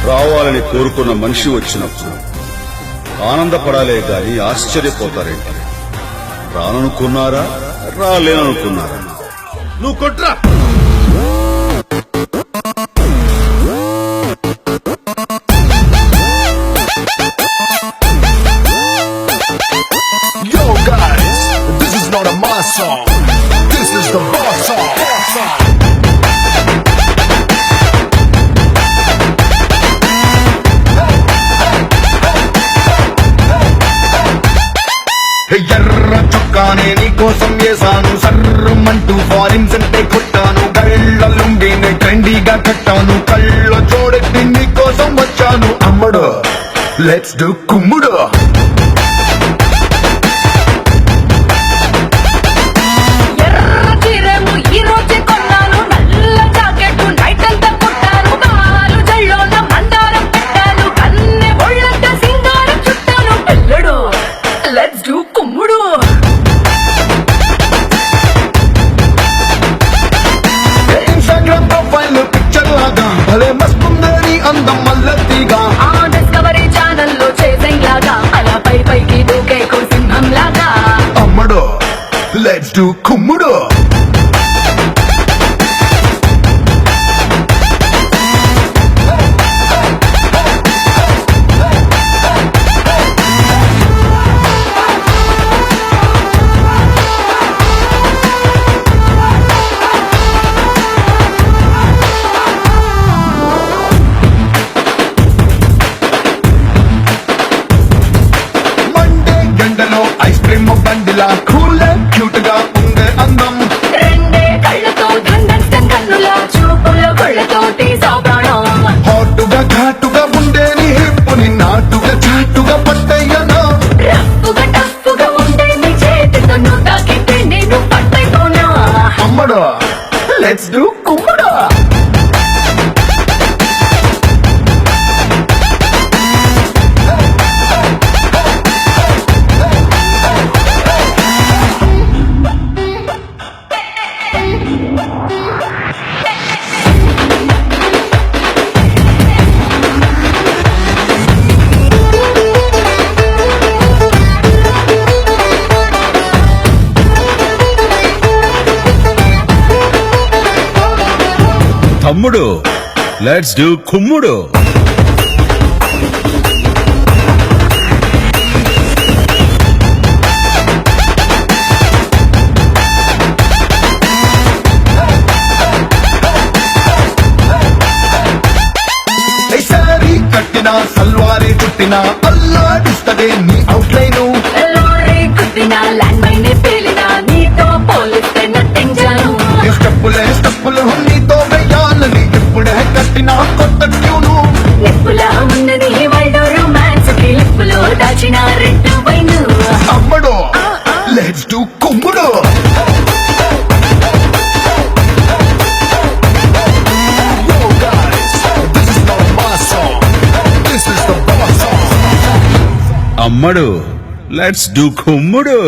రావాలని కోరుకున్న మనిషి వచ్చినప్పుడు ఆనందపడాలే గాని ఆశ్చర్యపోతారేంటి? రాననుకున్నారా, రాలేననుకున్నారా? నువ్వు కొట్రా. Yo guys, this is not a mass song. This is the boss song. ఎర్ర చొక్కానే నీకోసం వేసాను, సర్రమంటూ ఫారిన్ సెంటే కొట్టాను, కళ్ళలుండినే ట్రెండీగా కట్టాను, కళ్ళ చూడెత్తి నీకోసం వచ్చాను. అమ్మడు లెట్స్ డు కుమ్ముడు. ఇన్స్టాగ్రామ్ ప్రొఫైల్ పిక్చర్ లాగా భలే మస్తుందని అందం మల్లతిగా, డిస్కవరీ ఛానల్లో చేసింగ్ లాగా అలా పై పైకి దూకే సింహం లాగా. అమ్మడు లెట్స్ డు కుమ్ముడు. ఐస్ క్రీమ్ బండిలా కూల్ క్యూట్ గా ఉండే అందం, రెండే కళ్ళతో దండన్ కన్నుల చూపుల కొళ్ళతోటి సాబ్రాణం, హాటుగా ఘాటుగా ఉండే నీ హిప్పుని నాటుగా చాటుగా పట్టయ్యనా, రఫ్ఫుగా టఫ్ఫుగా ఉండే నీ చేతితో నువ్వు తాకితే నేను పట్టైపోనా. అమ్మడు లెట్స్ డు కుమ్ముడు. తమ్ముడు లెట్స్ డూ కుమ్ముడు. సారీ కట్టిన సల్వారీ చుట్టిన అల్లాడిస్తదే నీ అవుట్లైను, లోరీ కుట్టిన ల్యాండ్ మైనే పేలిన నీతో పోలిస్తే నటించాను. స్టెప్పులు నీతో వెయ్యాలని ఇప్పుడే కట్టిన కొత్త ట్యూను, నిప్పులా ఉన్నది వైడ్ రొమాన్స్ కి లిప్పులో దాచిన రెడ్ వైన్. అమ్మడు లెట్స్ డు కుమ్ముడు. Yo guys, this is not a mass song. This is the boss song. అమ్మడు లెట్స్ డూ కుమ్ముడు.